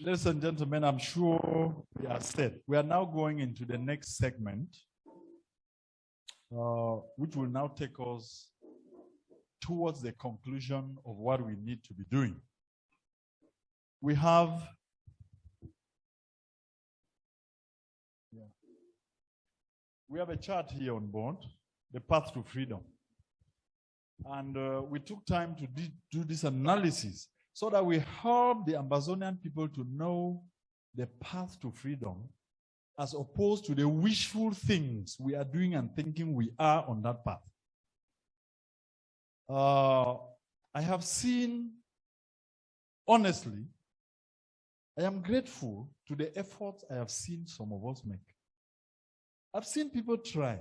Ladies and gentlemen, I'm sure we are set. We are now going into the next segment, which will now take us towards the conclusion of what we need to be doing. We have a chart here on board, the path to freedom. And we took time to do this analysis so that we help the Ambazonian people to know the path to freedom as opposed to the wishful things we are doing and thinking we are on that path. I have seen, honestly, I am grateful to the efforts I have seen some of us make. I've seen people try.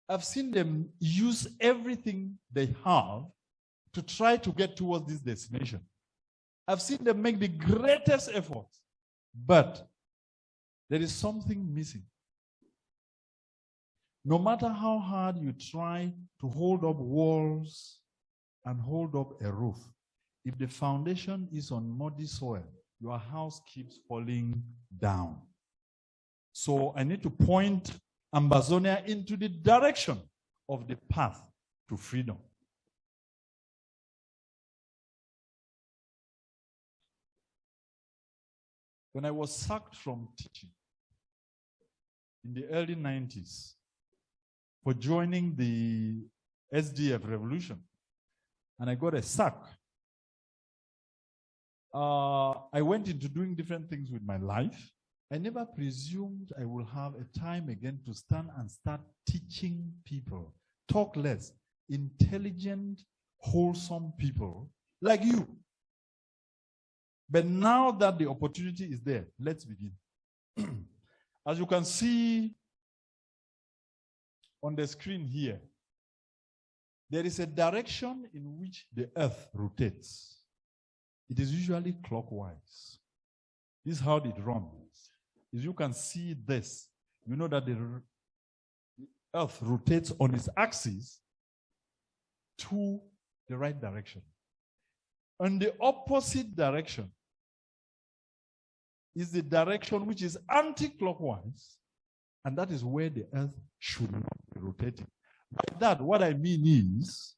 I've seen them use everything they have to try to get towards this destination. I've seen them make the greatest efforts, but there is something missing. No matter how hard you try to hold up walls and hold up a roof, if the foundation is on muddy soil, your house keeps falling down. So I need to point Ambazonia into the direction of the path to freedom. When I was sacked from teaching in the early 90s for joining the SDF revolution, and I got a sack, I went into doing different things with my life. I never presumed I will have a time again to stand and start teaching people, talk less, intelligent, wholesome people like you. But now that the opportunity is there, let's begin. As you can see on the screen here, there is a direction in which the earth rotates. It is usually clockwise. This is how it runs. As you can see this, you know that the earth rotates on its axis to the right direction. On the opposite direction is the direction which is anti-clockwise, and that is where the earth should not be rotating. By that, what I mean is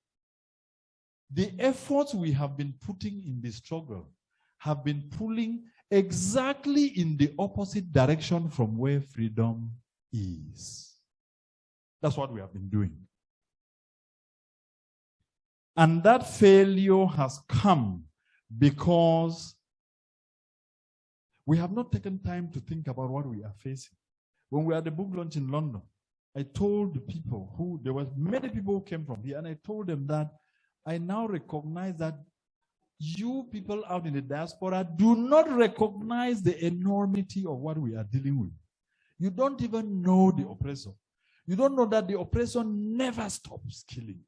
the efforts we have been putting in the struggle have been pulling exactly in the opposite direction from where freedom is. That's what we have been doing. And that failure has come because we have not taken time to think about what we are facing. When we had the book launch in London, I told the people there were many people who came from here, and I told them that I now recognize that you people out in the diaspora do not recognize the enormity of what we are dealing with. You don't even know the oppressor. You don't know that the oppressor never stops killing.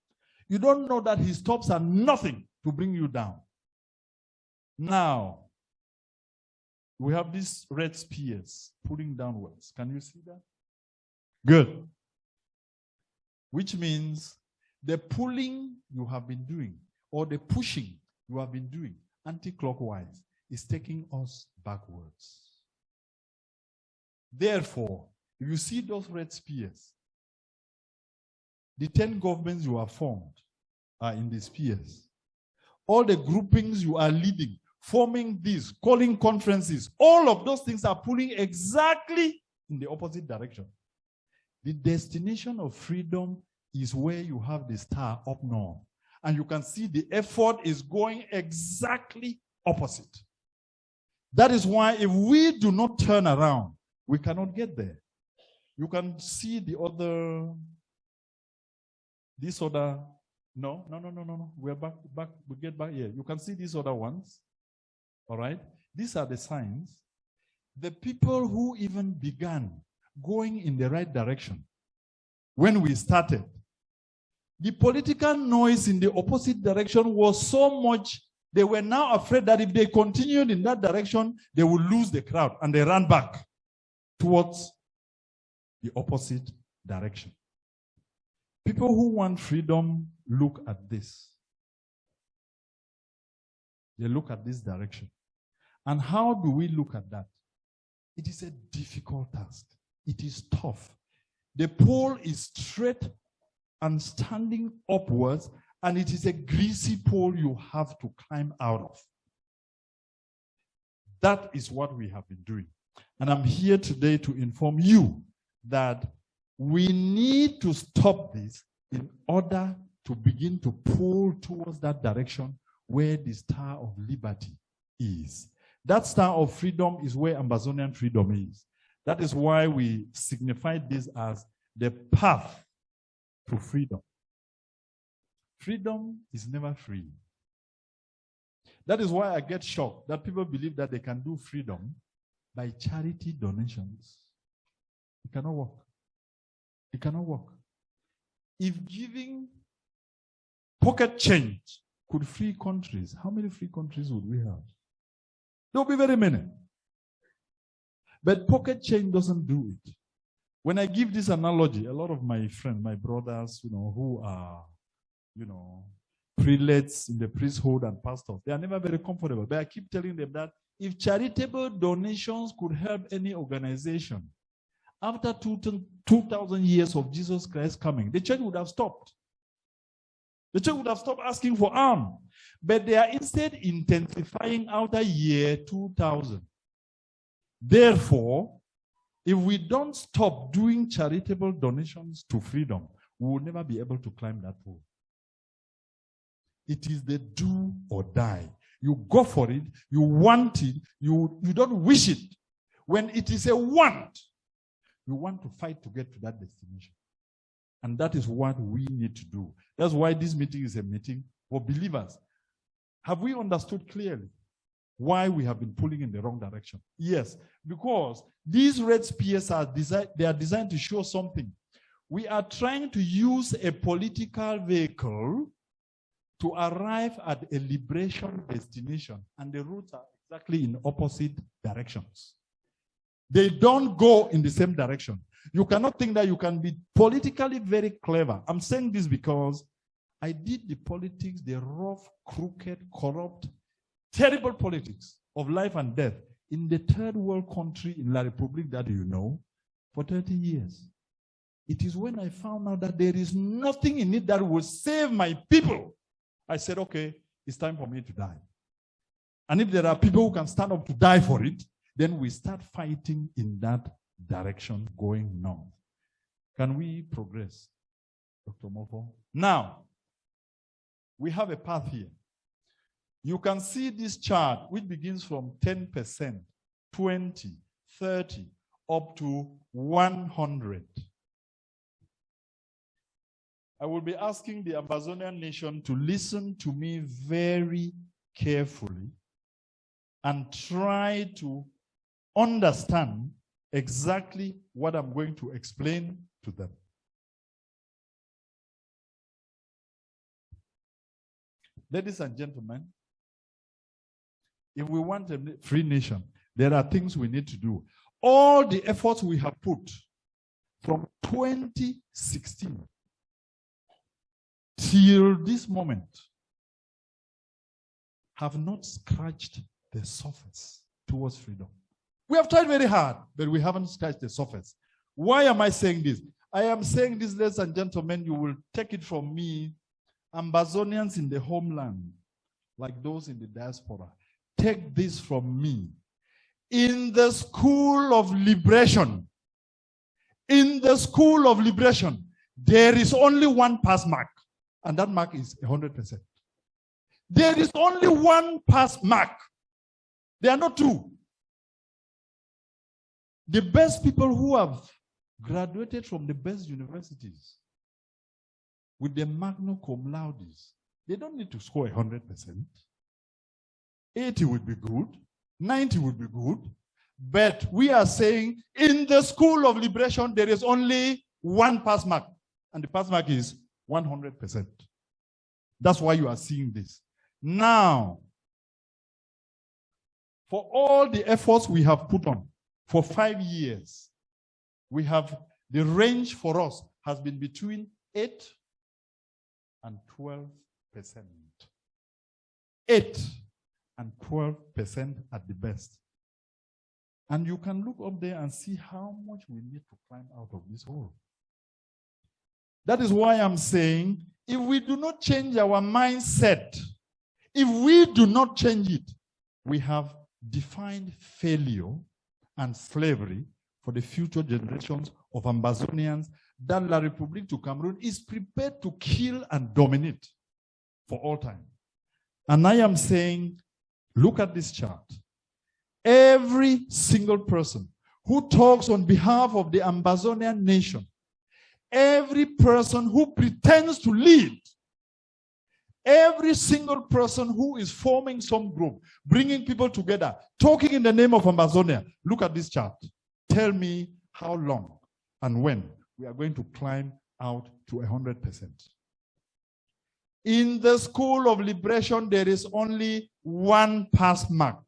You don't know that he stops at nothing to bring you down. Now, we have these red spears pulling downwards. Can you see that? Good. Which means the pulling you have been doing, or the pushing you have been doing anti-clockwise, is taking us backwards. Therefore, if you see those red spears, the 10 governments you have formed are in the spears. All the groupings you are leading, forming these, calling conferences, all of those things are pulling exactly in the opposite direction. The destination of freedom is where you have the star up north. And you can see the effort is going exactly opposite. That is why if we do not turn around, we cannot get there. You can see the other, this other, no. We're back, we get back here. You can see these other ones. All right? These are the signs. The people who even began going in the right direction when we started, the political noise in the opposite direction was so much, they were now afraid that if they continued in that direction, they would lose the crowd, and they ran back towards the opposite direction. People who want freedom look at this. They look at this direction. And how do we look at that? It is a difficult task. It is tough. The pole is straight and standing upwards, and it is a greasy pole you have to climb out of. That is what we have been doing. And I'm here today to inform you that we need to stop this in order to begin to pull towards that direction where the Star of Liberty is. That Star of Freedom is where Ambazonian Freedom is. That is why we signified this as the path to freedom. Freedom is never free. That is why I get shocked that people believe that they can do freedom by charity donations. It cannot work. It cannot work. If giving pocket change could free countries, how many free countries would we have? There will be very many. But pocket change doesn't do it. When I give this analogy, a lot of my friends, my brothers, who are, prelates in the priesthood and pastors, they are never very comfortable. But I keep telling them that if charitable donations could help any organization, after 2,000 years of Jesus Christ coming, the church would have stopped. The church would have stopped asking for alms. But they are instead intensifying after year 2000. Therefore, if we don't stop doing charitable donations to freedom, we will never be able to climb that pole. It is the do or die. You go for it, you want it, you don't wish it. When it is a want, you want to fight to get to that destination. And that is what we need to do. That's why this meeting is a meeting for believers. Have we understood clearly why we have been pulling in the wrong direction? Yes, because these red spears are designed to show something. We are trying to use a political vehicle to arrive at a liberation destination, and the routes are exactly in opposite directions. They don't go in the same direction. You cannot think that you can be politically very clever. I'm saying this because I did the politics, the rough, crooked, corrupt, terrible politics of life and death in the third world country in La Republique that you know for 30 years. It is when I found out that there is nothing in it that will save my people. I said, okay, it's time for me to die. And if there are people who can stand up to die for it, then we start fighting in that direction going north. Can we progress, Dr. Mofo? Now, we have a path here. You can see this chart, which begins from 10%, 20, 30, up to 100. I will be asking the Ambazonian nation to listen to me very carefully and try to understand exactly what I'm going to explain to them. Ladies and gentlemen, if we want a free nation, there are things we need to do. All the efforts we have put from 2016 till this moment have not scratched the surface towards freedom. We have tried very hard, but we haven't scratched the surface. Why am I saying this? I am saying this, ladies and gentlemen, you will take it from me. Ambazonians in the homeland, like those in the diaspora, take this from me. In the school of liberation, there is only one pass mark, and that mark is 100%. There is only one pass mark. There are not two. The best people who have graduated from the best universities with the magna cum laudes, they don't need to score 100%. 80 would be good, 90 would be good, but we are saying in the school of liberation, there is only one pass mark, and the pass mark is 100%. That's why you are seeing this. Now, for all the efforts we have put on for 5 years, we have, the range for us has been between 8 and 12%. 8 and 12% at the best. And you can look up there and see how much we need to climb out of this hole. That is why I'm saying, if we do not change our mindset, if we do not change it, we have defined failure and slavery for the future generations of Ambazonians that La République du Cameroon is prepared to kill and dominate for all time. And I am saying, look at this chart. Every single person who talks on behalf of the Ambazonian nation, every person who pretends to lead, every single person who is forming some group, bringing people together, talking in the name of Ambazonia, look at this chart. Tell me how long and when we are going to climb out to 100%. In the School of Liberation, there is only one pass mark.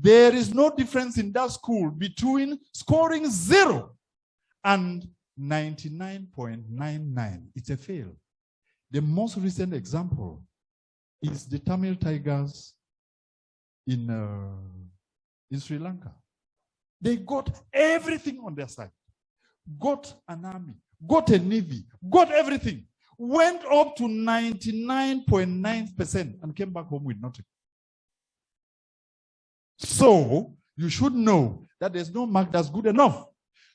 There is no difference in that school between scoring 0 and 99.99. It's a fail. The most recent example is the Tamil Tigers in Sri Lanka. They got everything on their side. Got an army, got a navy, got everything. Went up to 99.9% and came back home with nothing. So you should know that there's no mark that's good enough.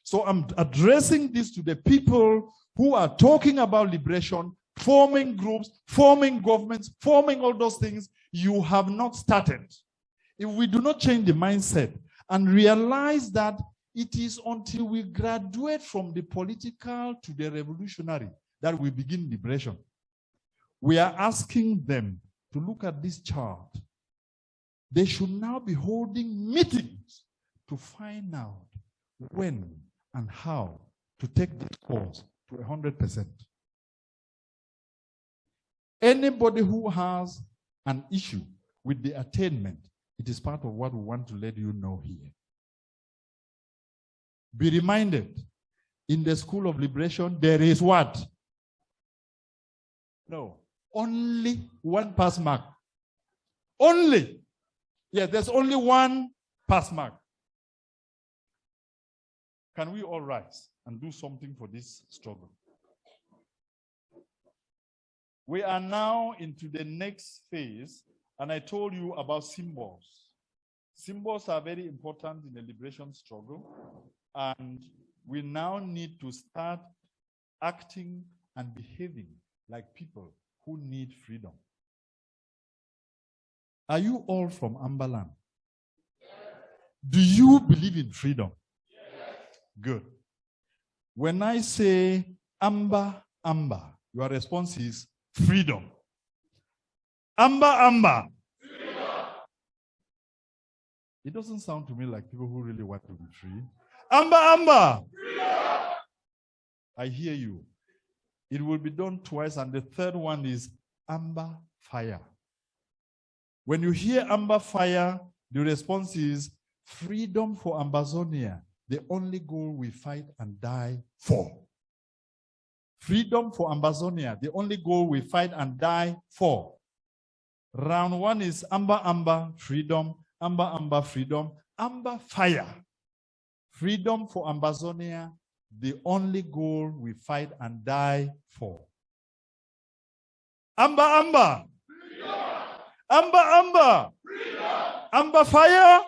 So I'm addressing this to the people who are talking about liberation, forming groups, forming governments, forming all those things. You have not started. If we do not change the mindset and realize that it is until we graduate from the political to the revolutionary that we begin liberation, we are asking them to look at this chart. They should now be holding meetings to find out when and how to take this course to 100%. Anybody who has an issue with the attainment, it is part of what we want to let you know here. Be reminded, in the School of Liberation, there is what? No, only one pass mark. Only. Yeah, there's only one pass mark. Can we all rise and do something for this struggle? We are now into the next phase, and I told you about symbols. Symbols are very important in the liberation struggle, and we now need to start acting and behaving like people who need freedom. Are you all from Ambaland? Yes. Do you believe in freedom? Yes. Good. When I say Amba, Amba, your response is freedom. Amba, Amba. Freedom. It doesn't sound to me like people who really want to be free. Amba, Amba. Freedom. I hear you. It will be done twice, and the third one is Amba Fire. When you hear Amba Fire, the response is freedom for Ambazonia, the only goal we fight and die for. Freedom for Ambazonia, the only goal we fight and die for. Round one is Amba Amba, freedom, Amba Amba, freedom, Amba Fire. Freedom for Ambazonia, the only goal we fight and die for. Amba Amba. Freedom. Amba Amba. Freedom. Amba Fire.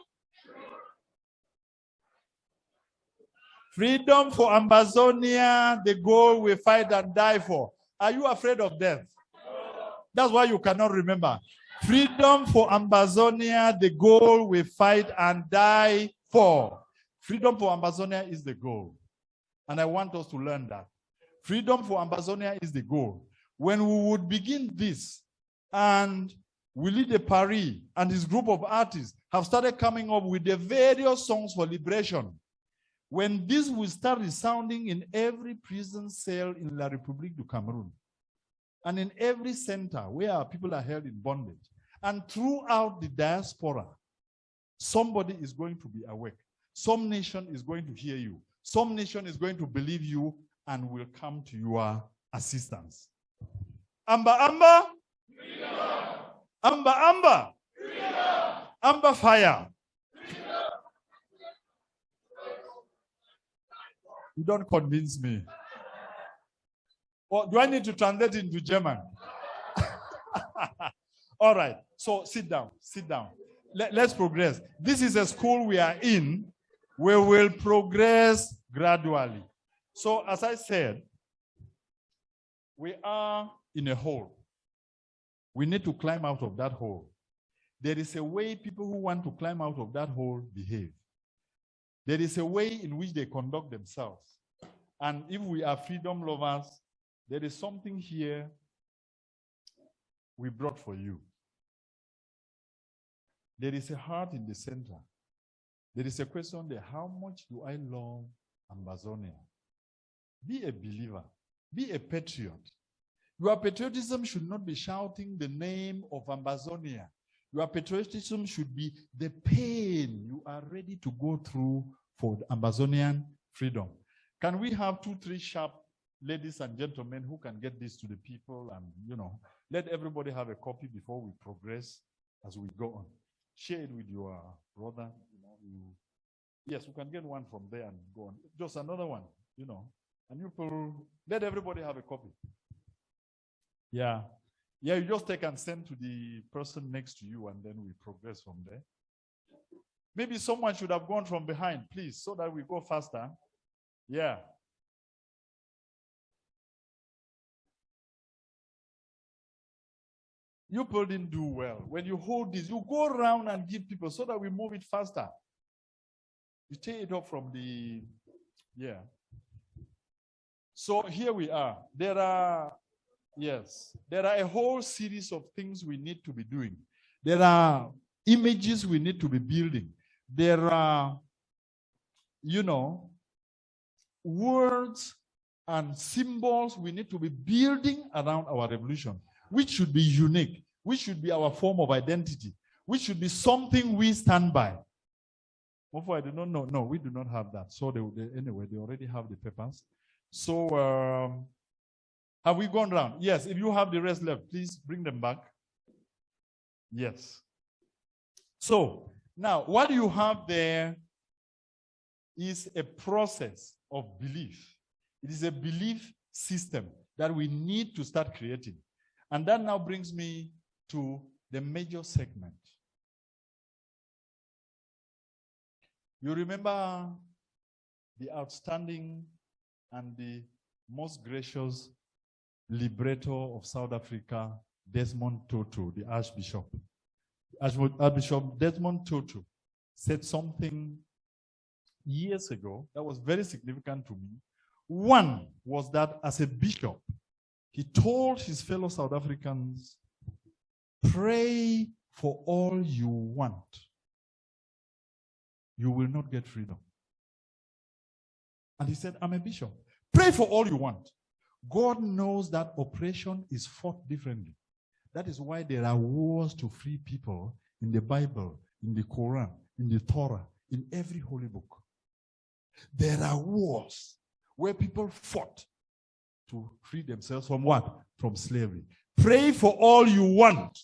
Freedom for Ambazonia, the goal we fight and die for. Are you afraid of death? No. That's why you cannot remember. Freedom for Ambazonia, the goal we fight and die for. Freedom for Ambazonia is the goal. And I want us to learn that. Freedom for Ambazonia is the goal. When we would begin this, and Willie de Paris and his group of artists have started coming up with the various songs for liberation, when this will start resounding in every prison cell in La République du Cameroon, and in every center where people are held in bondage, and throughout the diaspora, somebody is going to be awake. Some nation is going to hear you. Some nation is going to believe you and will come to your assistance. Amba Amba. Freedom. Amba Amba. Amber fire. You don't convince me. Or do I need to translate into German? All right. So sit down. Sit down. Let's progress. This is a school we are in. We will progress gradually. So as I said, we are in a hole. We need to climb out of that hole. There is a way people who want to climb out of that hole behave. There is a way in which they conduct themselves. And if we are freedom lovers, there is something here we brought for you. There is a heart in the center. There is a question there: how much do I love Ambazonia? Be a believer. Be a patriot. Your patriotism should not be shouting the name of Ambazonia. Your patriotism should be the pain you are ready to go through for the Ambazonian freedom. Can we have 2-3 sharp ladies and gentlemen who can get this to the people and, let everybody have a copy before we progress as we go on. Share it with your brother. Yes, we can get one from there and go on. Just another one, and you let everybody have a copy. Yeah. Yeah, you just take and send to the person next to you and then we progress from there. Maybe someone should have gone from behind, please, so that we go faster. Yeah. You people didn't do well. When you hold this, you go around and give people so that we move it faster. You take it up from the, yeah. So here we are. There are a whole series of things we need to be doing. There are images we need to be building. There are, words and symbols we need to be building around our revolution, which should be unique, which should be our form of identity, which should be something we stand by. I do not know. No, we do not have that. So anyway, they already have the papers. So have we gone round? Yes, if you have the rest left, please bring them back. Yes. So now what you have there is a process of belief. It is a belief system that we need to start creating. And that now brings me to the major segment. You remember the outstanding and the most gracious liberator of South Africa, Desmond Tutu, the Archbishop. Archbishop Desmond Tutu said something years ago that was very significant to me. One was that as a bishop, he told his fellow South Africans, pray for all you want. You will not get freedom. And he said, I'm a bishop. Pray for all you want. God knows that oppression is fought differently. That is why there are wars to free people in the Bible, in the Quran, in the Torah, in every holy book. There are wars where people fought to free themselves from what? From slavery. Pray for all you want.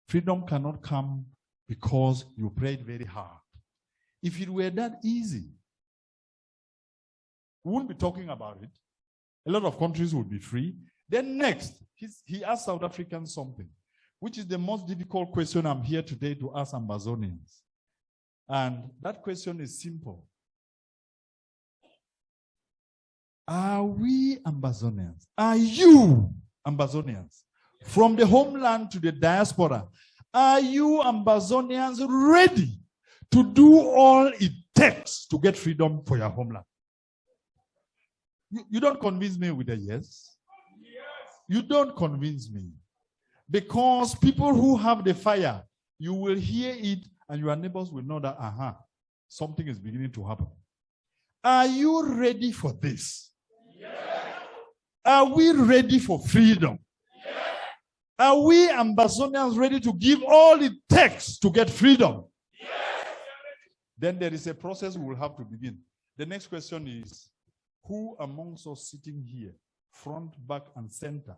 Freedom cannot come because you prayed very hard. If it were that easy, we wouldn't be talking about it. A lot of countries would be free. Then next, he asked South Africans something, which is the most difficult question I'm here today to ask Ambazonians. And that question is simple. Are we Ambazonians? Are you Ambazonians? From the homeland to the diaspora, are you Ambazonians ready to do all it takes to get freedom for your homeland? You don't convince me with a yes. You don't convince me. Because people who have the fire, you will hear it and your neighbors will know that, something is beginning to happen. Are you ready for this? Yes. Are we ready for freedom? Yes. Are we Ambazonians ready to give all it takes to get freedom? Yes. Then there is a process we will have to begin. The next question is, who amongst us sitting here, front, back, and center,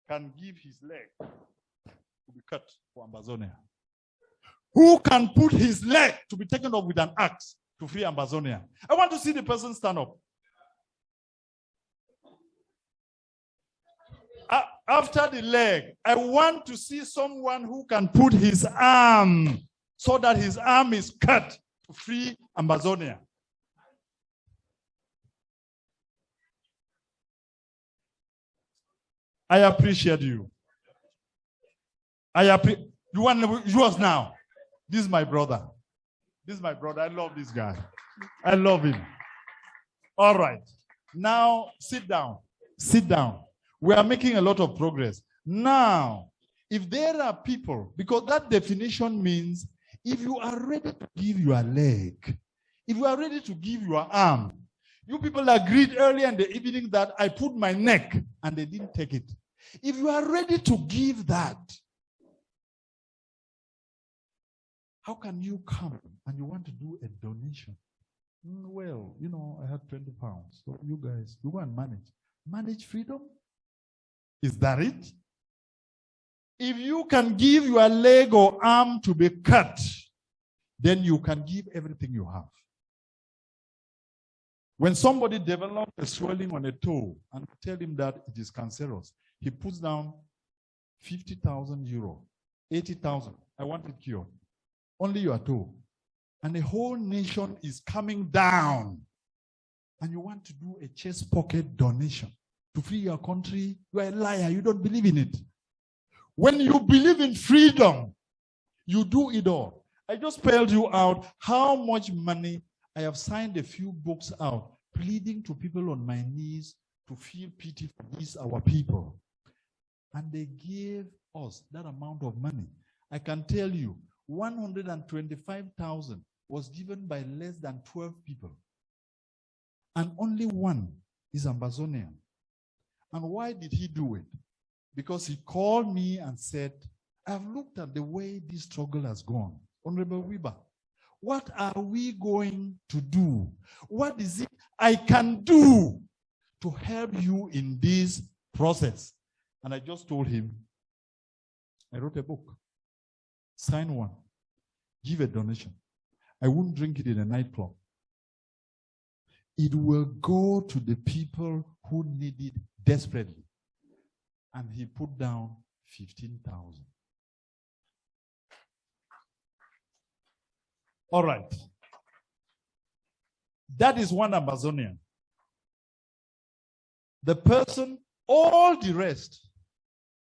can give his leg to be cut for Ambazonia? who can put his leg to be taken off with an axe to free Ambazonia? I want to see the person stand up. After the leg, I want to see someone who can put his arm so that his arm is cut to free Ambazonia. I appreciate you. You want yours now? This is my brother. This is my brother. I love this guy. I love him. All right. Now, sit down. Sit down. We are making a lot of progress. Now, if there are people, because that definition means if you are ready to give your leg, if you are ready to give your arm, you people agreed earlier in the evening that I put my neck and they didn't take it. If you are ready to give that, how can you come and you want to do a donation? Well, you know, I had 20 pounds. So you guys, you go and manage. Manage freedom? Is that it? If you can give your leg or arm to be cut, then you can give everything you have. When somebody develops a swelling on a toe and tell him that it is cancerous, he puts down 50,000 euro, 80,000. I want it cured. Only your toe. And the whole nation is coming down. And you want to do a chest pocket donation to free your country? You are a liar. You don't believe in it. When you believe in freedom, you do it all. I just spelled you out how much money I have signed a few books out, pleading to people on my knees to feel pity for these our people. And they gave us that amount of money. I can tell you, 125,000 was given by less than 12 people. And only one is Ambazonian. And why did he do it? Because he called me and said, I've looked at the way this struggle has gone. Honorable Wirba, what are we going to do? What is it I can do to help you in this process? And I just told him, I wrote a book. Sign one. Give a donation. I won't drink it in a nightclub. It will go to the people who need it desperately. And he put down 15,000. All right. That is one Ambazonian. The person, all the rest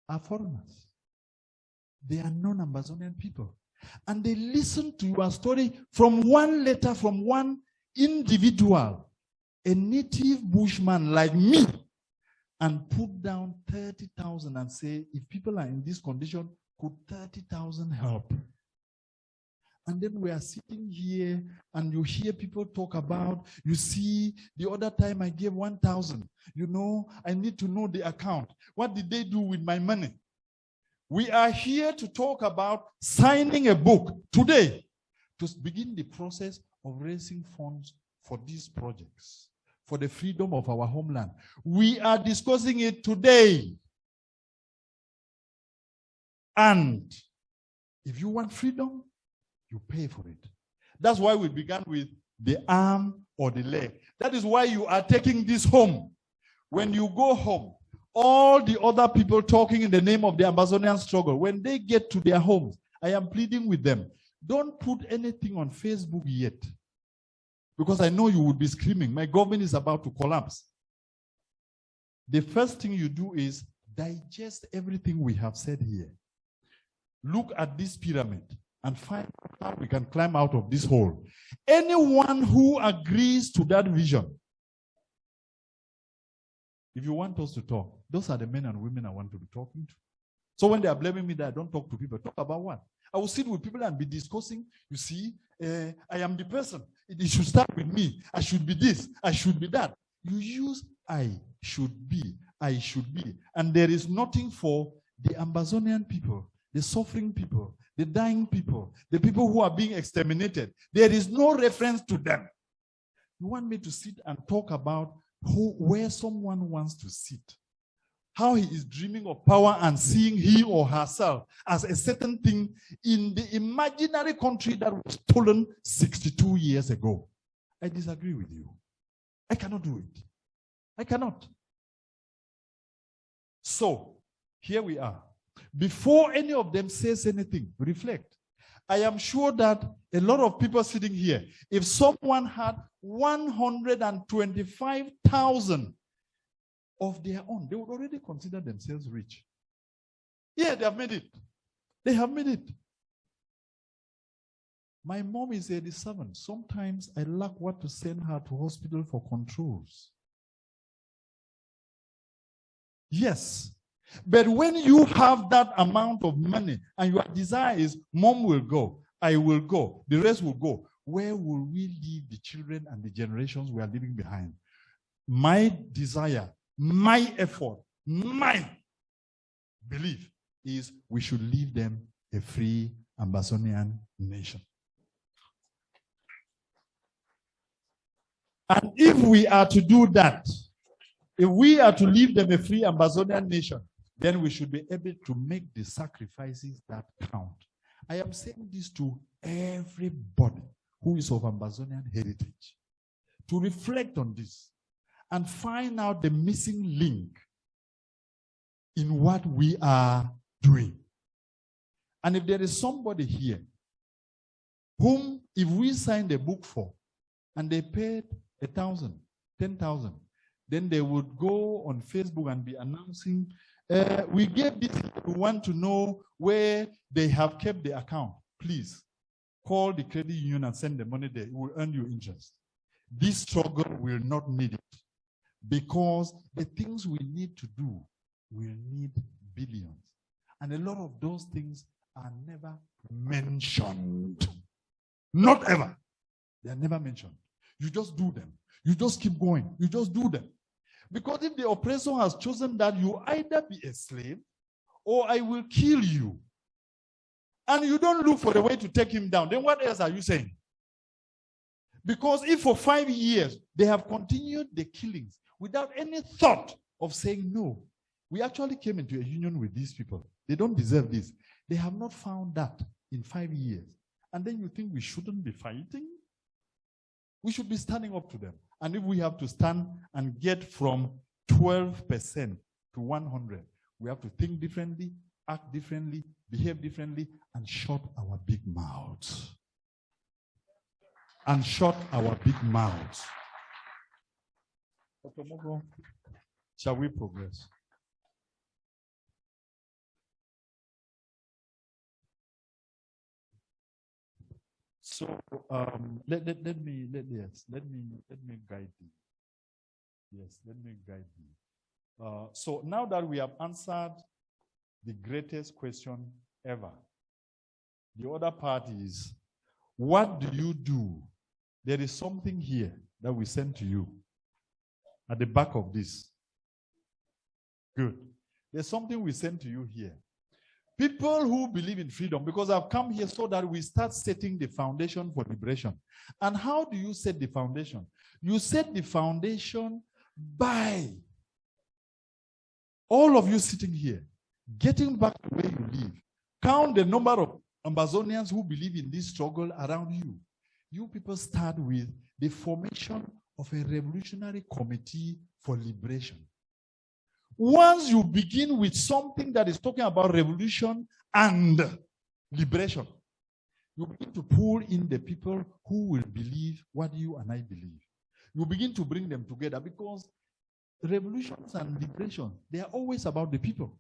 are foreigners. They are non-Ambazonian people. And they listen to your story from one letter from one individual, a native bushman like me, and put down 30,000 and say, if people are in this condition, could 30,000 help? And then we are sitting here and you hear people talk about, you see, the other time I gave 1,000. You know, I need to know the account. What did they do with my money? We are here to talk about signing a book today to begin the process of raising funds for these projects, for the freedom of our homeland. We are discussing it today. And if you want freedom, you pay for it. That's why we began with the arm or the leg. That is why you are taking this home. When you go home, all the other people talking in the name of the Ambazonian struggle, when they get to their homes, I am pleading with them, don't put anything on Facebook yet. Because I know you would be screaming, my government is about to collapse. The first thing you do is digest everything we have said here. Look at this pyramid and find how we can climb out of this hole. Anyone who agrees to that vision, if you want us to talk, those are the men and women I want to be talking to. So when they are blaming me that I don't talk to people, talk about what? I will sit with people and be discussing, you see, I am the person. It should start with me. I should be this. I should be that. You use I should be. I should be. And there is nothing for the Ambazonian people, the suffering people, the dying people, the people who are being exterminated. There is no reference to them. You want me to sit and talk about where someone wants to sit, how he is dreaming of power and seeing he or herself as a certain thing in the imaginary country that was stolen 62 years ago. I disagree with you. I cannot do it. I cannot. So, here we are. Before any of them says anything, reflect. I am sure that a lot of people sitting here, if someone had 125,000 of their own, they would already consider themselves rich. Yeah, they have made it. They have made it. My mom is 87. Sometimes I lack what to send her to hospital for controls. Yes. But when you have that amount of money and your desire is, mom will go, I will go, the rest will go, where will we leave the children and the generations we are leaving behind? My desire, my effort, my belief is we should leave them a free Ambazonian nation. And if we are to do that, if we are to leave them a free Ambazonian nation, then we should be able to make the sacrifices that count. I am saying this to everybody who is of Ambazonian heritage, to reflect on this and find out the missing link in what we are doing. And if there is somebody here whom, if we signed a book for and they paid 1,000, 10,000, then they would go on Facebook and be announcing, we gave this, we want to know where they have kept the account. Please call the credit union and send the money there. It will earn you interest. This struggle will not need it, because the things we need to do will need billions. And a lot of those things are never mentioned. Not ever. They are never mentioned. You just do them. You just keep going. You just do them. Because if the oppressor has chosen that, you either be a slave or I will kill you. And you don't look for a way to take him down, then what else are you saying? Because if for 5 years they have continued the killings without any thought of saying, no, we actually came into a union with these people. They don't deserve this. They have not found that in 5 years. And then you think we shouldn't be fighting? We should be standing up to them. And if we have to stand and get from 12% to 100, we have to think differently, act differently, behave differently, and shut our big mouths. And shut our big mouths. Dr. Mogo, shall we progress? So let me guide you. Yes, let me guide you. So now that we have answered the greatest question ever, the other part is, what do you do? There is something here that we sent to you at the back of this. Good. There's something we sent to you here. People who believe in freedom, because I've come here so that we start setting the foundation for liberation. And how do you set the foundation? You set the foundation by all of you sitting here, getting back to where you live. Count the number of Ambazonians who believe in this struggle around you. You people start with the formation of a revolutionary committee for liberation. Once you begin with something that is talking about revolution and liberation, you begin to pull in the people who will believe what you and I believe. You begin to bring them together, because revolutions and liberation, they are always about the people.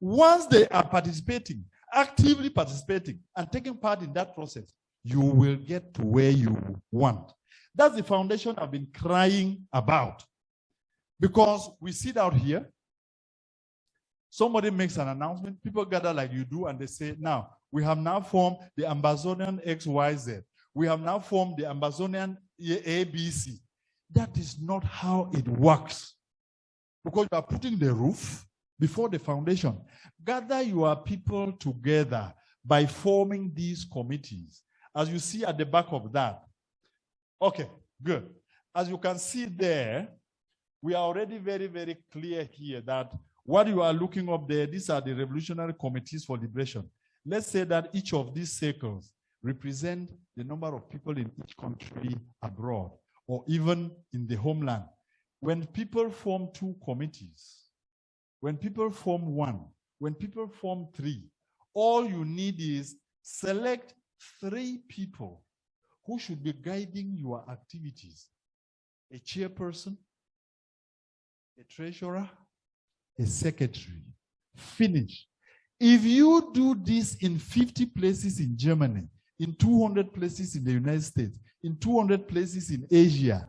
Once they are participating, actively participating, and taking part in that process, you will get to where you want. That's the foundation I've been crying about. Because we sit out here, somebody makes an announcement, people gather like you do, and they say, now, we have now formed the Ambazonian XYZ. We have now formed the Ambazonian ABC. That is not how it works. Because you are putting the roof before the foundation. Gather your people together by forming these committees. As you see at the back of that. Okay, good. As you can see there, we are already very, very clear here that What you are looking up there, these are the revolutionary committees for liberation. Let's say that each of these circles represent the number of people in each country abroad or even in the homeland. When people form 2 committees, when people form 1, when people form 3, all you need is select 3 people who should be guiding your activities. A chairperson, a treasurer, a secretary. Finish. If you do this in 50 places in Germany, in 200 places in the United States, in 200 places in Asia,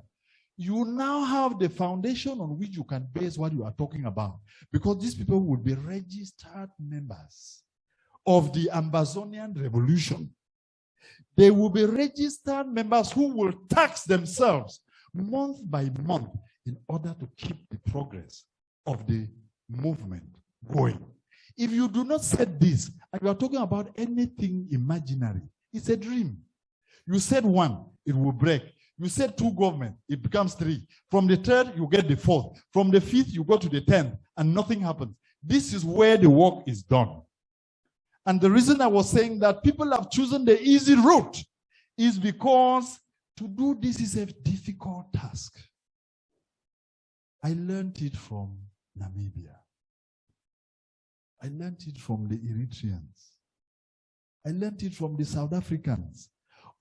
you now have the foundation on which you can base what you are talking about. Because these people will be registered members of the Ambazonian Revolution. They will be registered members who will tax themselves month by month in order to keep the progress of the movement going. If you do not set this, and you are talking about anything imaginary, it's a dream. You said 1, it will break. You said 2 government, it becomes 3. From the 3rd, you get the 4th. From the 5th, you go to the 10th, and nothing happens. This is where the work is done. And the reason I was saying that people have chosen the easy route is because to do this is a difficult task. I learned it from Namibia. I learned it from the Eritreans. I learned it from the South Africans.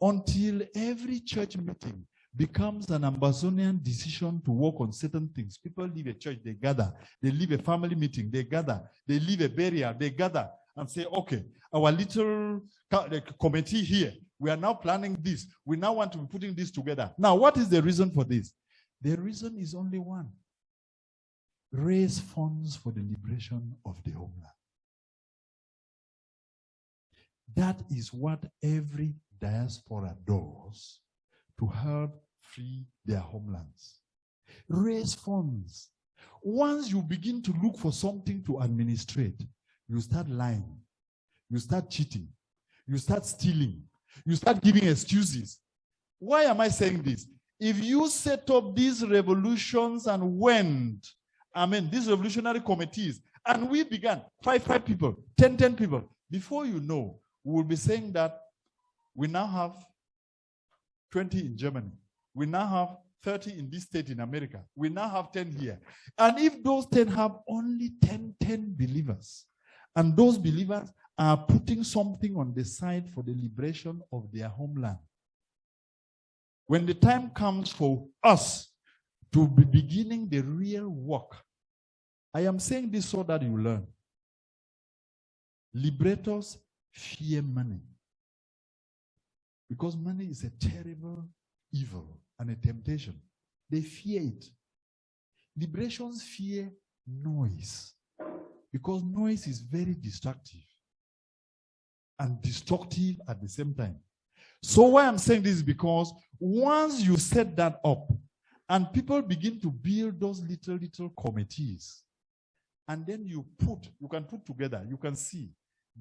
Until every church meeting becomes an Ambazonian decision to work on certain things. People leave a church, they gather. They leave a family meeting, they gather. They leave a burial, they gather and say, okay, our little committee here, we are now planning this. We now want to be putting this together. Now, what is the reason for this? The reason is only one. Raise funds for the liberation of the homeland. That is what every diaspora does to help free their homelands. Raise funds. Once you begin to look for something to administrate, you start lying, you start cheating, you start stealing, you start giving excuses. Why am I saying this? If you set up these revolutions and these revolutionary committees, and we began 5 people, 10 people, before you know, we will be saying that we now have 20 in Germany. We now have 30 in this state in America. We now have 10 here. And if those 10 have only 10 believers, and those believers are putting something on the side for the liberation of their homeland, when the time comes for us to be beginning the real work, I am saying this so that you learn. Liberators fear money. Because money is a terrible evil and a temptation. They fear it. Liberations fear noise. Because noise is very destructive and destructive at the same time. So why I'm saying this is because once you set that up and people begin to build those little committees, and then you can put together, you can see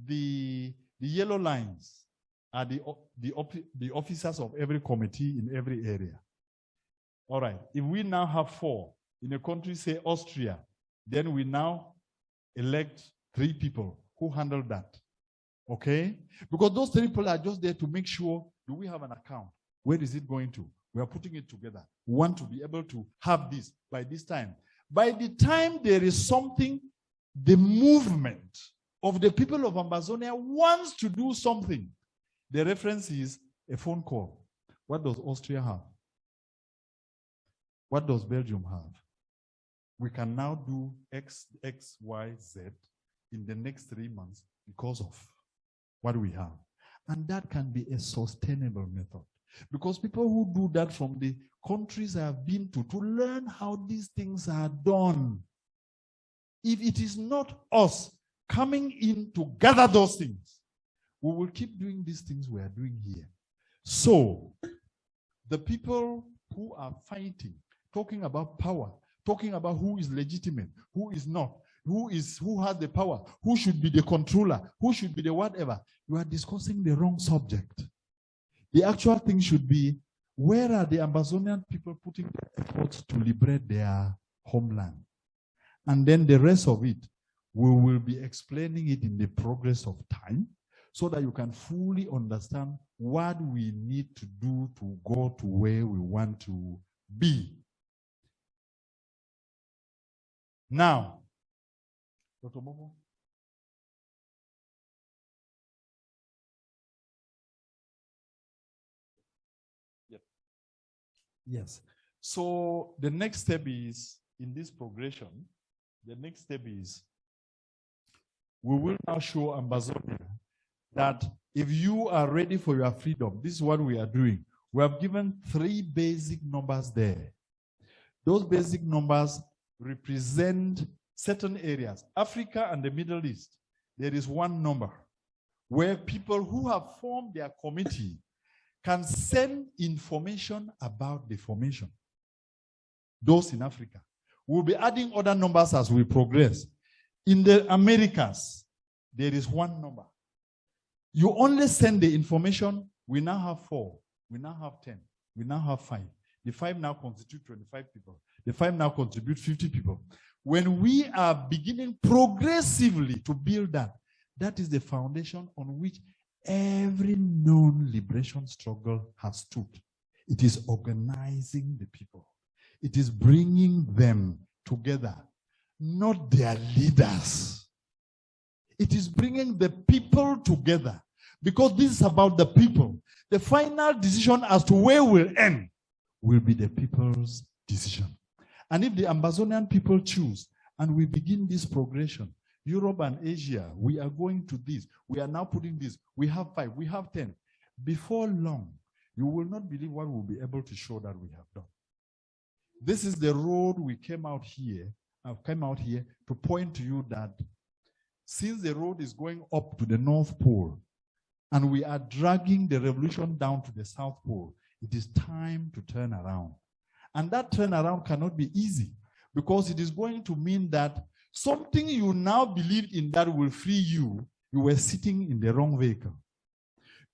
the yellow lines are the officers of every committee in every area. All right, if we now have 4 in a country, say Austria, then we now elect 3 people who handle that. Okay? Because those 3 people are just there to make sure, do we have an account? Where is it going to? We are putting it together. We want to be able to have this by this time. By the time there is something, the movement of the people of Ambazonia wants to do something. The reference is a phone call. What does Austria have? What does Belgium have? We can now do X, Y, Z in the next 3 months because of what we have. And that can be a sustainable method. Because people who do that from the countries I have been to learn how these things are done. If it is not us coming in to gather those things, we will keep doing these things we are doing here. So, the people who are fighting, talking about power, talking about who is legitimate, who is not, who has the power, who should be the controller, who should be the whatever, you are discussing the wrong subject. The actual thing should be, where are the Ambazonian people putting their efforts to liberate their homeland? And then the rest of it, we will be explaining it in the progress of time so that you can fully understand what we need to do to go to where we want to be. Now, Dr. Momo? Yes. So the next step is, in this progression, the next step is, we will now show Ambazonia that if you are ready for your freedom, this is what we are doing. We have given 3 basic numbers there. Those basic numbers represent certain areas. Africa and the Middle East, there is 1 number where people who have formed their committee can send information about the formation. Those in Africa. We'll be adding other numbers as we progress. In the Americas, there is 1 number. You only send the information. We now have 4. We now have 10. We now have 5. The 5 now constitute 25 people. The 5 now contribute 50 people. When we are beginning progressively to build that, that is the foundation on which every known liberation struggle has stood. It is organizing the people. It is bringing them together, not their leaders. It is bringing the people together, because this is about the people. The final decision as to where we'll end will be the people's decision. And if the Ambazonian people choose, and we begin this progression, Europe and Asia, we are going to this. We are now putting this. We have 5, we have 10. Before long, you will not believe what we'll be able to show that we have done. This is the road we came out here. I've come out here to point to you that since the road is going up to the North Pole, and we are dragging the revolution down to the South Pole, it is time to turn around. And that turnaround cannot be easy, because it is going to mean that something you now believed in that will free you, you were sitting in the wrong vehicle.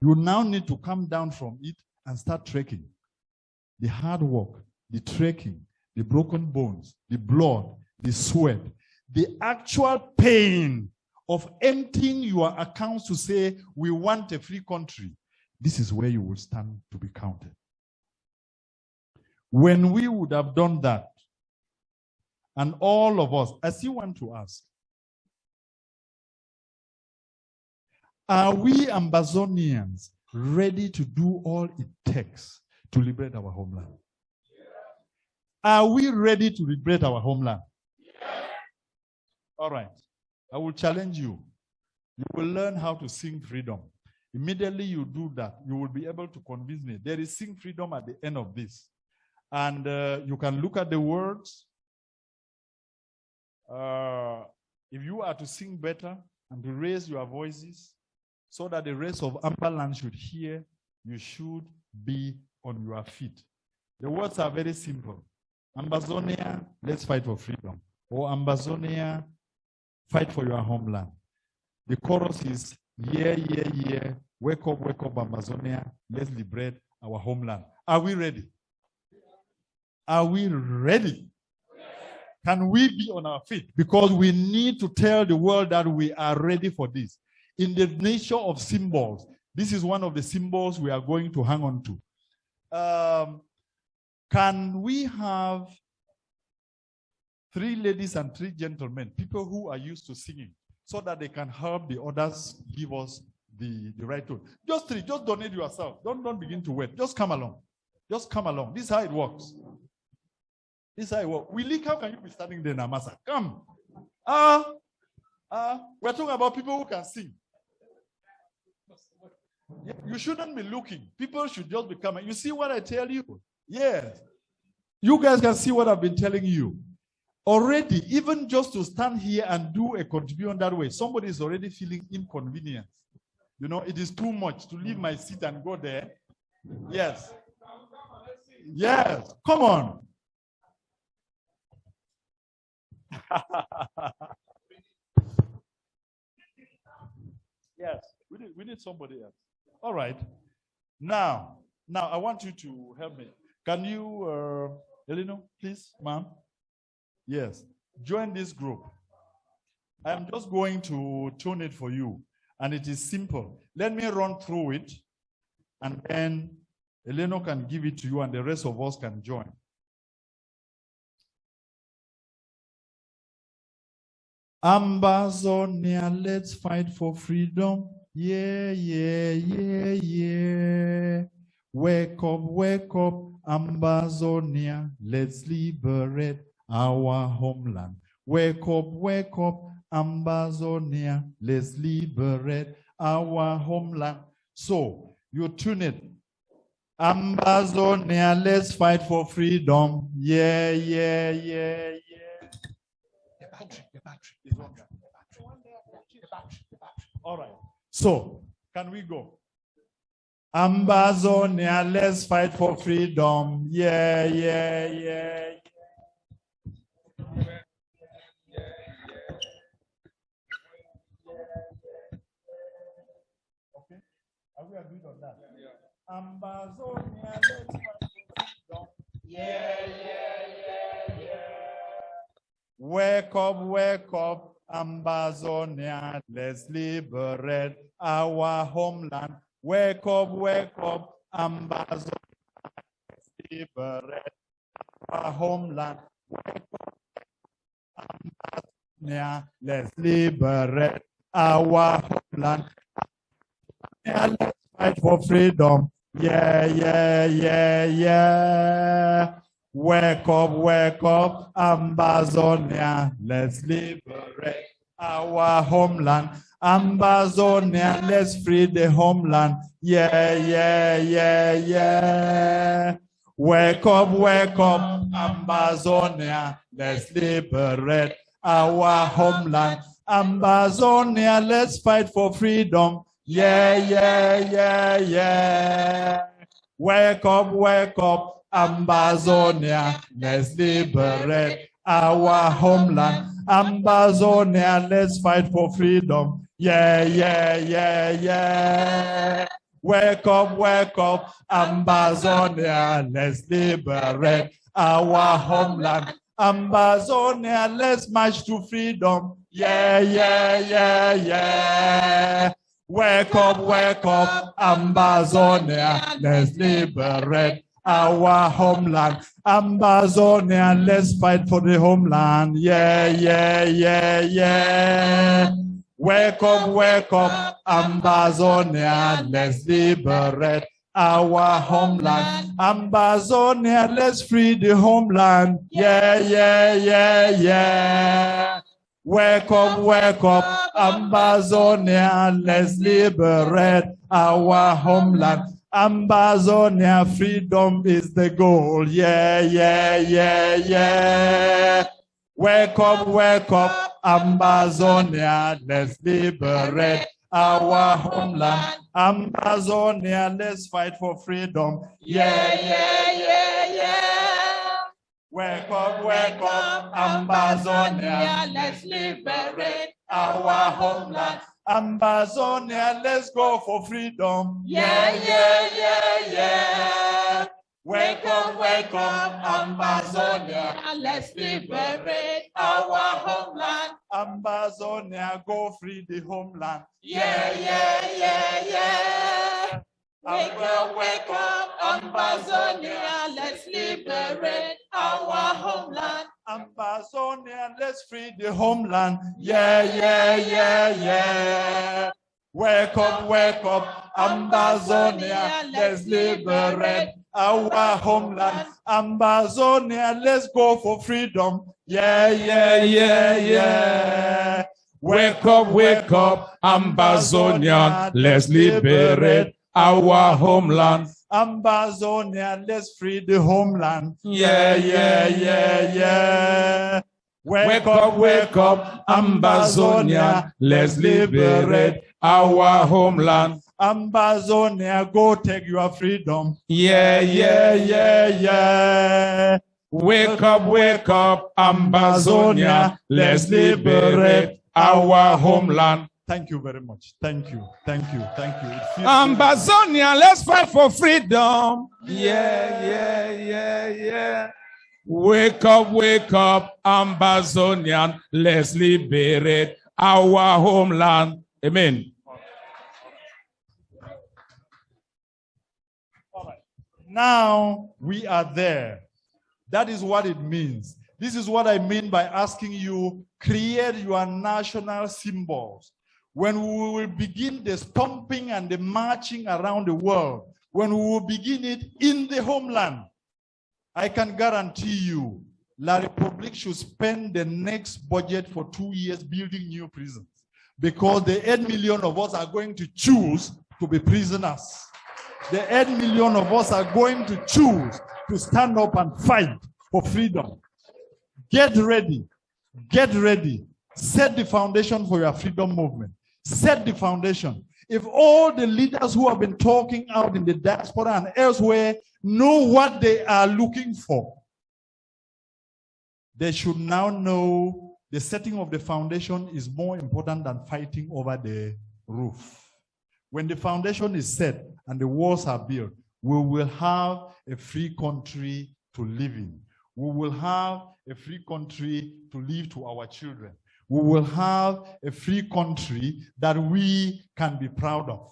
You now need to come down from it and start trekking. The hard work, the trekking, the broken bones, the blood, the sweat, the actual pain of emptying your accounts to say, we want a free country. This is where you will stand to be counted. When we would have done that, and all of us, I still want to ask, are we Ambazonians ready to do all it takes to liberate our homeland? Are we ready to liberate our homeland? All right. I will challenge you. You will learn how to sing freedom. Immediately you do that, you will be able to convince me. There is sing freedom at the end of this. And you can look at the words. If you are to sing better and to raise your voices so that the rest of Ambaland should hear, you should be on your feet. The words are very simple. Ambazonia, let's fight for freedom. Or Ambazonia, fight for your homeland. The chorus is, yeah, yeah, yeah, wake up, Ambazonia, let's liberate our homeland. Are we ready? Are we ready? Can we be on our feet? Because we need to tell the world that we are ready for this. In the nature of symbols, this is one of the symbols we are going to hang on to. Can we have 3 ladies and 3 gentlemen, people who are used to singing, so that they can help the others give us the right tone? Just 3, just donate yourself. Don't begin to wait. Just come along. Just come along. This is how it works. This is how it works. Willie, how can you be standing there, Namasa? Come. We're talking about people who can sing. You shouldn't be looking. People should just be coming. You see what I tell you? Yes. You guys can see what I've been telling you. Already, even just to stand here and do a contribution that way, somebody is already feeling inconvenience. You know, it is too much to leave my seat and go there. Yes. Yes. Come on. Yes. We need somebody else. All right. Now, I want you to help me. Can you, Elino, please, ma'am? Yes. join this group. I am just going to tune it for you, and it is simple. Let me run through it, and then Eleno can give it to you, and the rest of us can join. Ambazonia, let's fight for freedom. Yeah, yeah, yeah, yeah. Wake up, Ambazonia. Let's liberate our homeland. Wake up, Ambazonia. Let's liberate our homeland. So, you tune it. Ambazonia, let's fight for freedom. Yeah, yeah, yeah, yeah. The battery. All right. So, can we go? Ambazonia, let's fight for freedom. Yeah, yeah, yeah, yeah. Okay. Are we agreed on that? Yeah. Ambazonia, let's fight for freedom. Yeah, yeah, yeah, yeah. Wake up, Ambazonia, let's liberate our homeland. Wake up, Ambazonia, let's liberate our homeland. Wake up, Ambazonia, let's liberate our homeland. Yeah, let's fight for freedom. Yeah, yeah, yeah, yeah. Wake up, Ambazonia, let's liberate our homeland. Ambazonia, let's free the homeland. Yeah, yeah, yeah, yeah. Wake up, Ambazonia, let's liberate our homeland. Ambazonia, let's fight for freedom. Yeah, yeah, yeah, yeah. Wake up, Ambazonia, let's liberate our homeland. Ambazonia, let's fight for freedom. Yeah, yeah, yeah, yeah. Wake up, Ambazonia, let's liberate our homeland. Ambazonia, let's march to freedom. Yeah, yeah, yeah, yeah. Wake up, Ambazonia, let's liberate our homeland. Ambazonia, let's fight for the homeland. Yeah, yeah, yeah, yeah. Wake up, Ambazonia, let's liberate our homeland. Ambazonia, let's free the homeland. Yeah, yeah, yeah, yeah. Wake up, Ambazonia, let's liberate our homeland. Ambazonia, freedom is the goal. Yeah, yeah, yeah, yeah. Wake up, Ambazonia, let's liberate our homeland. Ambazonia, let's fight for freedom. Yeah, yeah, yeah, yeah. Wake up, Ambazonia, let's liberate our homeland. Ambazonia, let's go for freedom. Yeah, yeah, yeah, yeah. Wake up, Ambazonia, let's liberate our homeland. Ambazonia, go free the homeland. Yeah, yeah, yeah, yeah. Wake up, Ambazonia, let's liberate our homeland. Ambazonia, let's free the homeland. Yeah, yeah, yeah, yeah. Wake up, Ambazonia, let's liberate our homeland. Ambazonia, let's go for freedom. Yeah, yeah, yeah, yeah. Wake up, Ambazonia, let's liberate our homeland. Ambazonia, let's free the homeland. Yeah, yeah, yeah, yeah. Wake up, Ambazonia, let's liberate our homeland. Ambazonia, go take your freedom. Yeah, yeah, yeah, yeah. Wake up, Ambazonia, let's liberate our homeland. Thank you very much. Thank you. Ambazonia, let's fight for freedom. Yeah, yeah, yeah, yeah. wake up, Ambazonian, let's liberate our homeland. Amen. Now we are there. That is what it means. This is what I mean by asking you, create your national symbols. When we will begin the stomping and the marching around the world, when we will begin it in the homeland, I can guarantee you, La Republique should spend the next budget for 2 years building new prisons, because the 8 million of us are going to choose to be prisoners. The 8 million of us are going to choose to stand up and fight for freedom. Get ready. Get ready. Set the foundation for your freedom movement. Set the foundation. If all the leaders who have been talking out in the diaspora and elsewhere know what they are looking for, they should now know the setting of the foundation is more important than fighting over the roof. When the foundation is set and the walls are built, we will have a free country to live in. We will have a free country to leave to our children. We will have a free country that we can be proud of.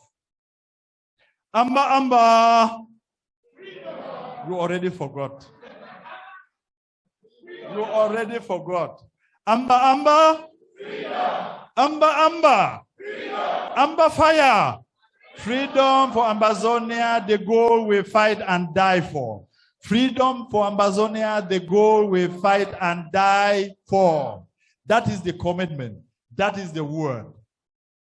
Amba. Freedom. You already forgot. You already forgot. Amba. Freedom. Amba. Freedom. Amba fire. Freedom for Ambazonia, the goal we fight and die for. Freedom for Ambazonia, the goal we fight and die for. That is the commitment. That is the word.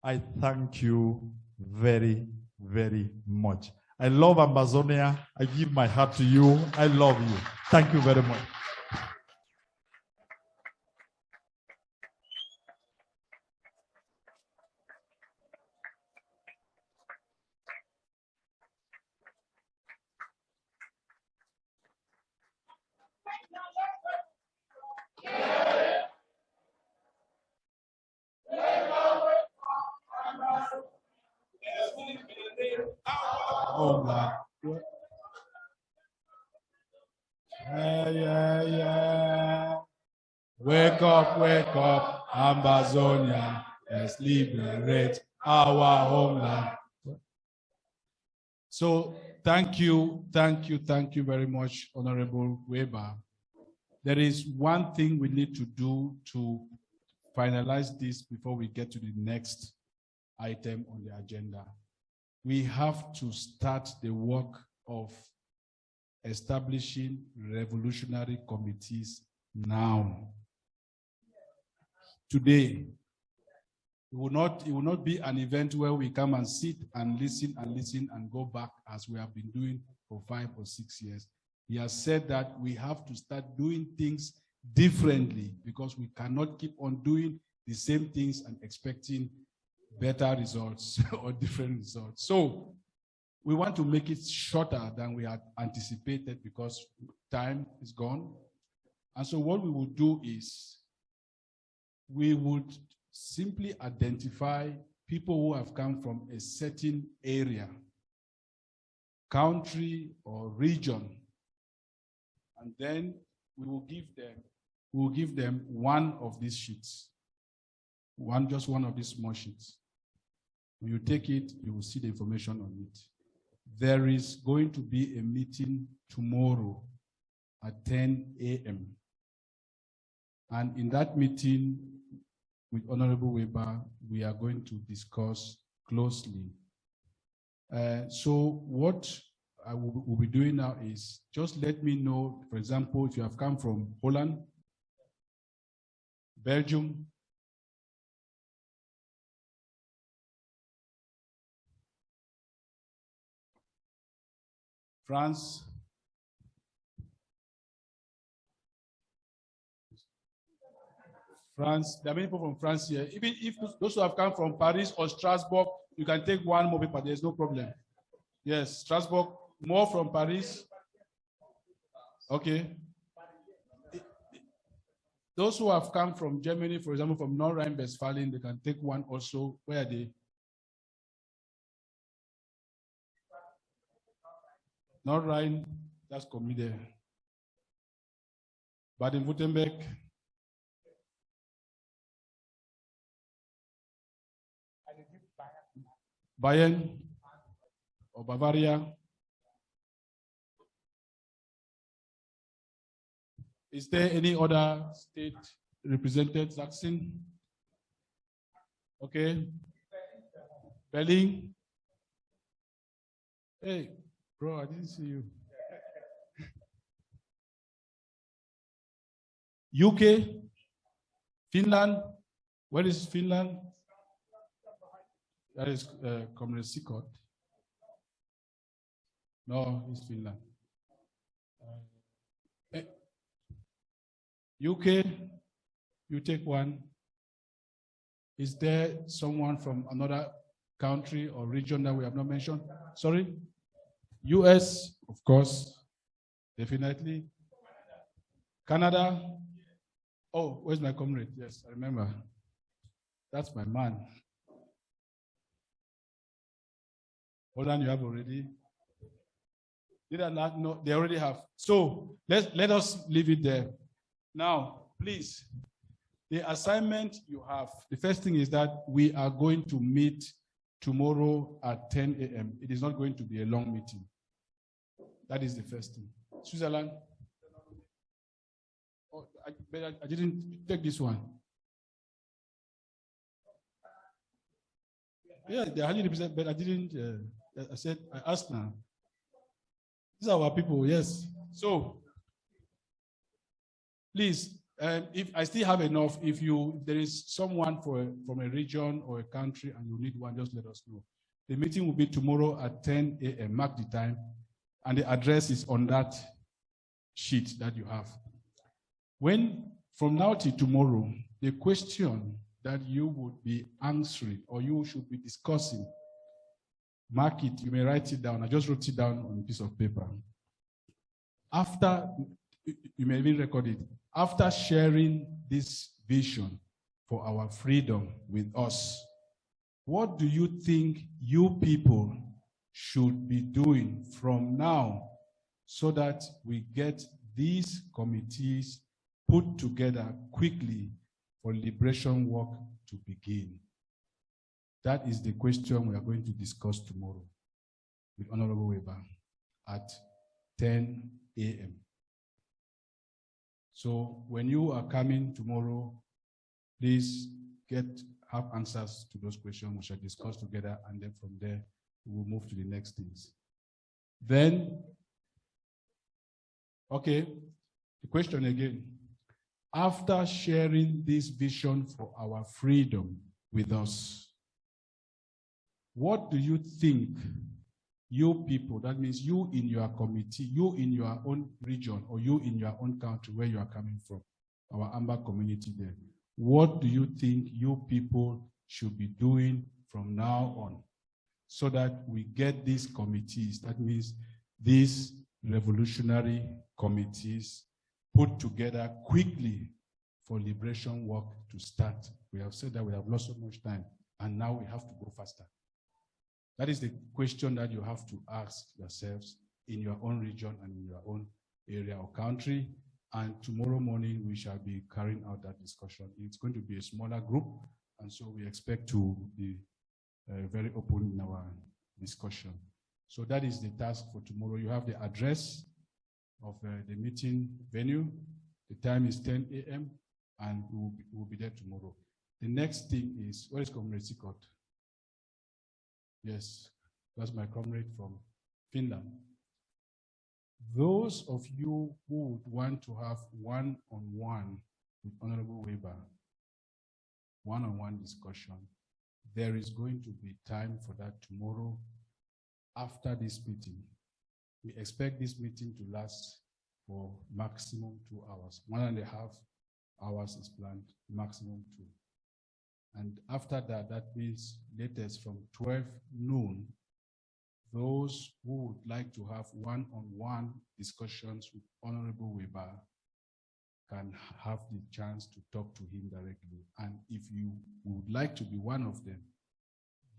I thank you very, very much. I love Ambazonia. I give my heart to you. I love you. Thank you very much. Oh my. Yeah. Wake up, Ambazonia. Let's liberate our homeland. So thank you very much, Honorable Wirba. There is one thing we need to do to finalize this before we get to the next item on the agenda. We have to start the work of establishing revolutionary committees now. Today, it will not be an event where we come and sit and listen and go back as we have been doing for 5 or 6 years. He has said that we have to start doing things differently because we cannot keep on doing the same things and expecting better results or different results. So we want to make it shorter than we had anticipated because time is gone. And so what we will do is we would simply identify people who have come from a certain area, country or region, and then we will give them one of these sheets, just one of these small sheets. When you take it, you will see the information on it. There is going to be a meeting tomorrow at 10 a.m. And in that meeting with Honorable Wirba, we are going to discuss closely. So what I will be doing now is just let me know, for example, if you have come from Holland, Belgium, France, there are many people from France here. Even if those who have come from Paris or Strasbourg, you can take one more paper, there's no problem. Yes, Strasbourg, more from Paris. Okay. Those who have come from Germany, for example, from North Rhine-Westphalia, they can take one also. Where are they? North Rhine, that's coming there. Baden-Württemberg, Bayern or Bavaria. Is there any other state represented? Sachsen? Okay. Berlin? Hey, bro, I didn't see you. UK? Finland? Where is Finland? That is Comrade Sikot. No, it's Finland. UK, you take one. Is there someone from another country or region that we have not mentioned? Sorry? US, of course, definitely. Canada. Oh, where's my comrade? Yes, I remember. That's my man. Hold on, you have already. Did I not? No, they already have. So let us leave it there. Now, please, the assignment you have, the first thing is that we are going to meet tomorrow at 10 a.m. It is not going to be a long meeting. That is the first thing. Switzerland? Oh, I didn't take this one. Yeah, they highly represent, but I didn't. I said, I asked now. These are our people, yes. So, please, if I still have enough, if there is someone from a region or a country and you need one, just let us know. The meeting will be tomorrow at 10 a.m. Mark the time, and the address is on that sheet that you have. From now till tomorrow, the question that you would be answering or you should be discussing, mark it, you may write it down. I just wrote it down on a piece of paper. After, you may even record it. After sharing this vision for our freedom with us, what do you think you people should be doing from now so that we get these committees put together quickly for liberation work to begin? That is the question we are going to discuss tomorrow with Honorable Wirba at 10 a.m. So when you are coming tomorrow, please have answers to those questions we shall discuss together, and then from there we will move to the next things. Then, okay, the question again. After sharing this vision for our freedom with us, what do you think you people, that means you in your committee, you in your own region, or you in your own country where you are coming from, our Amber community there, what do you think you people should be doing from now on so that we get these committees, that means these revolutionary committees, put together quickly for liberation work to start? We have said that we have lost so much time, and now we have to go faster. That is the question that you have to ask yourselves in your own region and in your own area or country. And tomorrow morning, we shall be carrying out that discussion. It's going to be a smaller group, and so we expect to be very open in our discussion. So that is the task for tomorrow. You have the address of the meeting venue. The time is 10 a.m. and we'll be there tomorrow. The next thing is, where is Comrade Sikot? Yes, that's my comrade from Finland. Those of you who would want to have one-on-one with Honorable Wirba, one-on-one discussion, there is going to be time for that tomorrow after this meeting. We expect this meeting to last for maximum 2 hours. 1.5 hours is planned, maximum 2. And after that, that means latest from 12 noon, those who would like to have one-on-one discussions with Honorable Wirba can have the chance to talk to him directly. And if you would like to be one of them,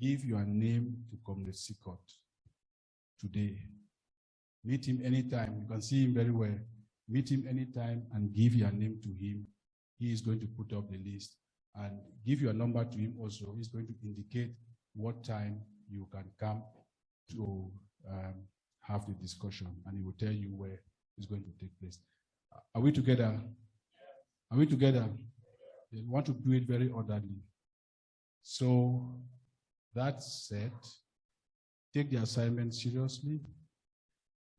give your name to Comrade Sikot today. Meet him anytime. You can see him very well. Meet him anytime and give your name to him. He is going to put up the list and give your number to him also. He's going to indicate what time you can come to have the discussion, and he will tell you where it's going to take place. Are we together? Are we together? We want to do it very orderly. So that said, take the assignment seriously.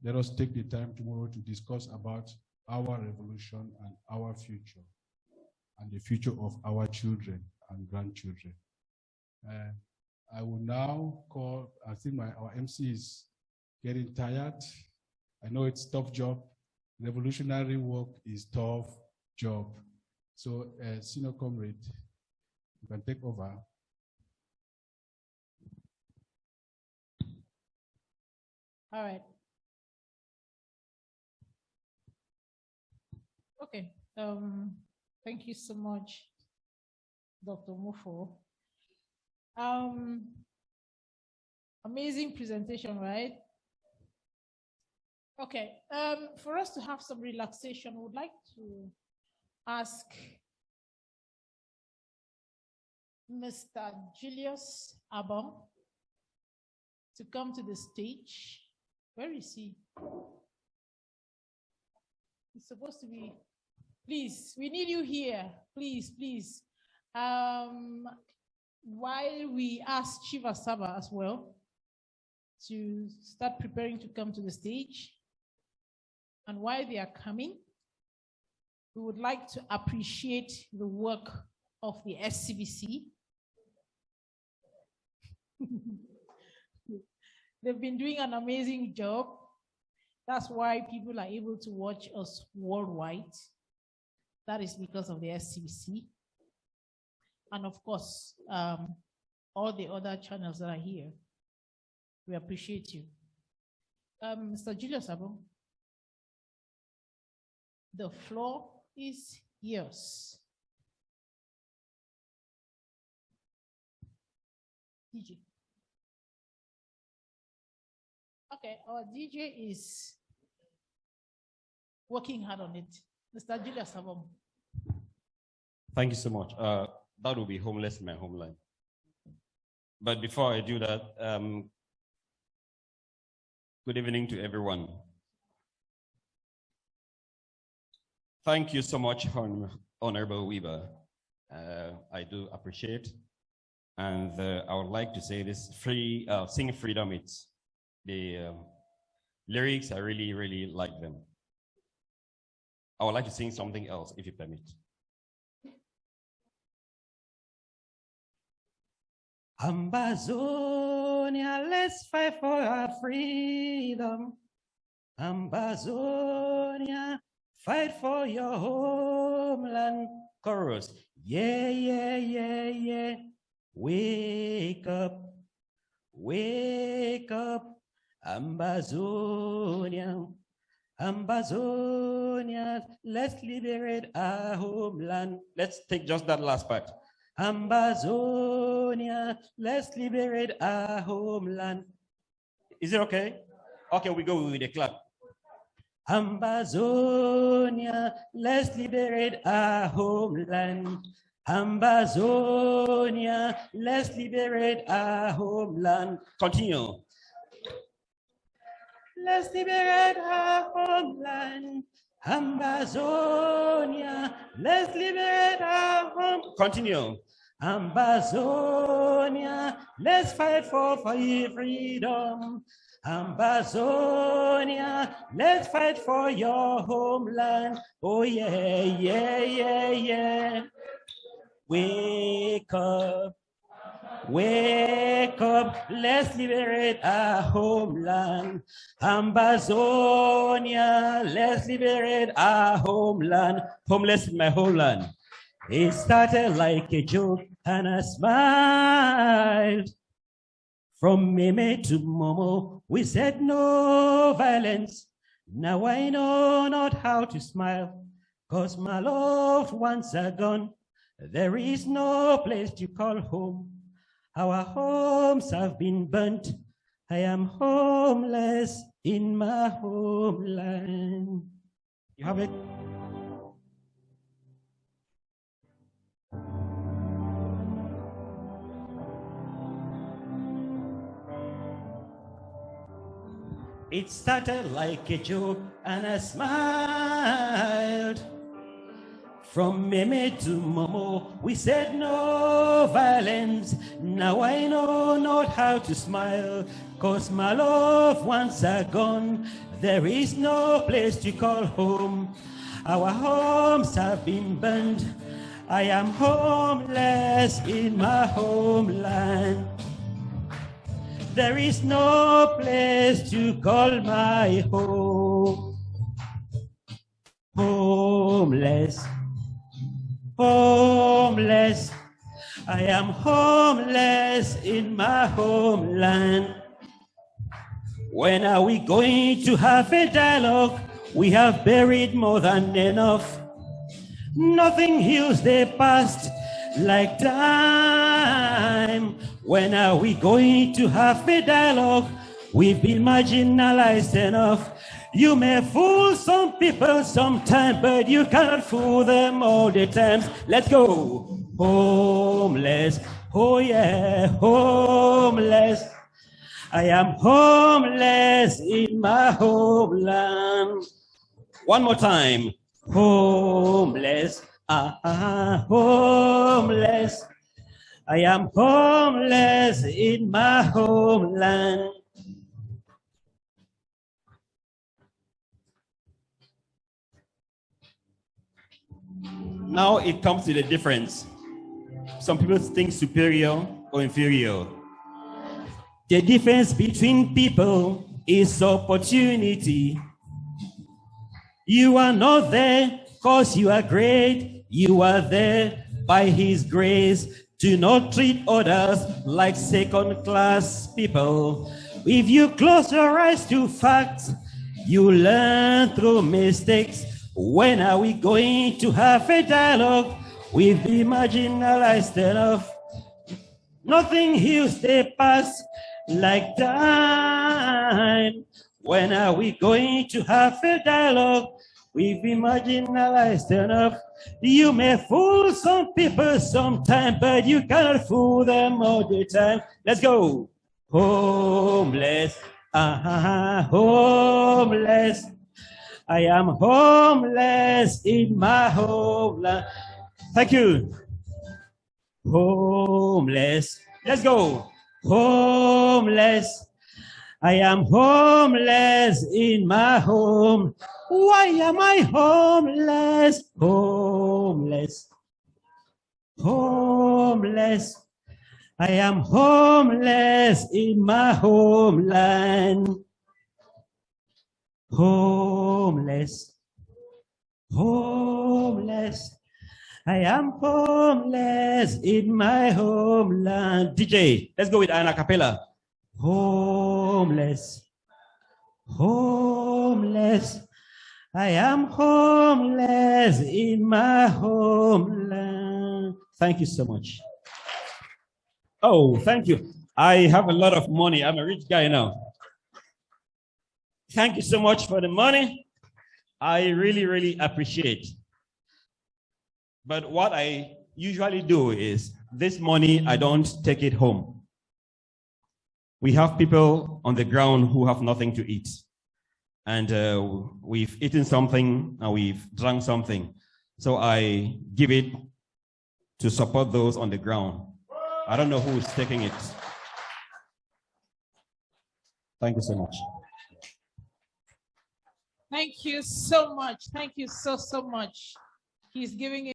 Let us take the time tomorrow to discuss about our revolution and our future and the future of our children and grandchildren. I will now call, I think our MC is getting tired. I know it's a tough job. Revolutionary work is tough job. So, Senior Comrade, you can take over. All right. Okay. Thank you so much, Dr. Mufo. Amazing presentation, right? Okay. For us to have some relaxation, we would like to ask Mr. Julius Abong to come to the stage. Where is he? He's supposed to be. Please, we need you here. Please, please. While we ask Chief Asaba as well to start preparing to come to the stage, and while they are coming, we would like to appreciate the work of the SCBC. They've been doing an amazing job. That's why people are able to watch us worldwide. That is because of the SCBC. And of course, all the other channels that are here. We appreciate you. Mr. Julius Abong, the floor is yours. DJ. Okay, our DJ is working hard on it. Mr. Julius Abong. Thank you so much. That will be homeless in my homeland. But before I do that, good evening to everyone. Thank you so much, Hon Wirba. I do appreciate. And I would like to say this, sing freedom, it's the lyrics, I really, really like them. I would like to sing something else, if you permit. Ambazonia, let's fight for our freedom. Ambazonia, fight for your homeland. Chorus, yeah, yeah, yeah, yeah. Wake up, wake up. Ambazonia, Ambazonia, let's liberate our homeland. Let's take just that last part. Ambazonia, let's liberate our homeland. Is it okay? Okay, we go with the clap. Ambazonia, let's liberate our homeland. Ambazonia, let's liberate our homeland. Continue. Let's liberate our homeland. Ambazonia, let's liberate our home. Continue. Ambazonia, let's fight for freedom. Ambazonia, let's fight for your homeland. Oh yeah, yeah, yeah, yeah. Wake up. Wake up, let's liberate our homeland. Ambazonia, let's liberate our homeland. Homeless in my homeland. It started like a joke and I smiled. From Meme to Momo, we said no violence. Now I know not how to smile, 'cause my loved ones are gone. There is no place to call home. Our homes have been burnt. I am homeless in my homeland. You have it? It started like a joke and I smiled. From Meme to Momo, we said no violence. Now I know not how to smile, 'cause my loved ones are gone. There is no place to call home. Our homes have been burned. I am homeless in my homeland. There is no place to call my home. Homeless, homeless. I am homeless in my homeland. When are we going to have a dialogue? We have buried more than enough. Nothing heals the past like time. When are we going to have a dialogue? We've been marginalized enough. You may fool some people sometime, but you cannot fool them all the time. Let's go. Homeless, oh yeah, homeless. I am homeless in my homeland. One more time. Homeless, homeless. I am homeless in my homeland. Now it comes to the difference. Some people think superior or inferior. The difference between people is opportunity. You are not there because you are great. You are there by His grace. Do not treat others like second-class people. If you close your eyes to facts, you learn through mistakes. When are we going to have a dialogue? We've been marginalized enough. Nothing heals the past like time. When are we going to have a dialogue? We've been marginalized enough. You may fool some people sometime, but you cannot fool them all the time. Let's go. Homeless, homeless. I am homeless in my homeland. Thank you. Homeless. Let's go. Homeless. I am homeless in my home. Why am I homeless? Homeless. Homeless. I am homeless in my homeland. Homeless. Homeless. I am homeless in my homeland. DJ, let's go with an a cappella. Homeless. Homeless. I am homeless in my homeland. Thank you so much. Oh, thank you. I have a lot of money. I'm a rich guy now. Thank you so much for the money. I really, really appreciate. But what I usually do is this money, I don't take it home. We have people on the ground who have nothing to eat. And we've eaten something and we've drunk something. So I give it to support those on the ground. I don't know who is taking it. Thank you so much. Thank you so much. Thank you so much. He's giving it.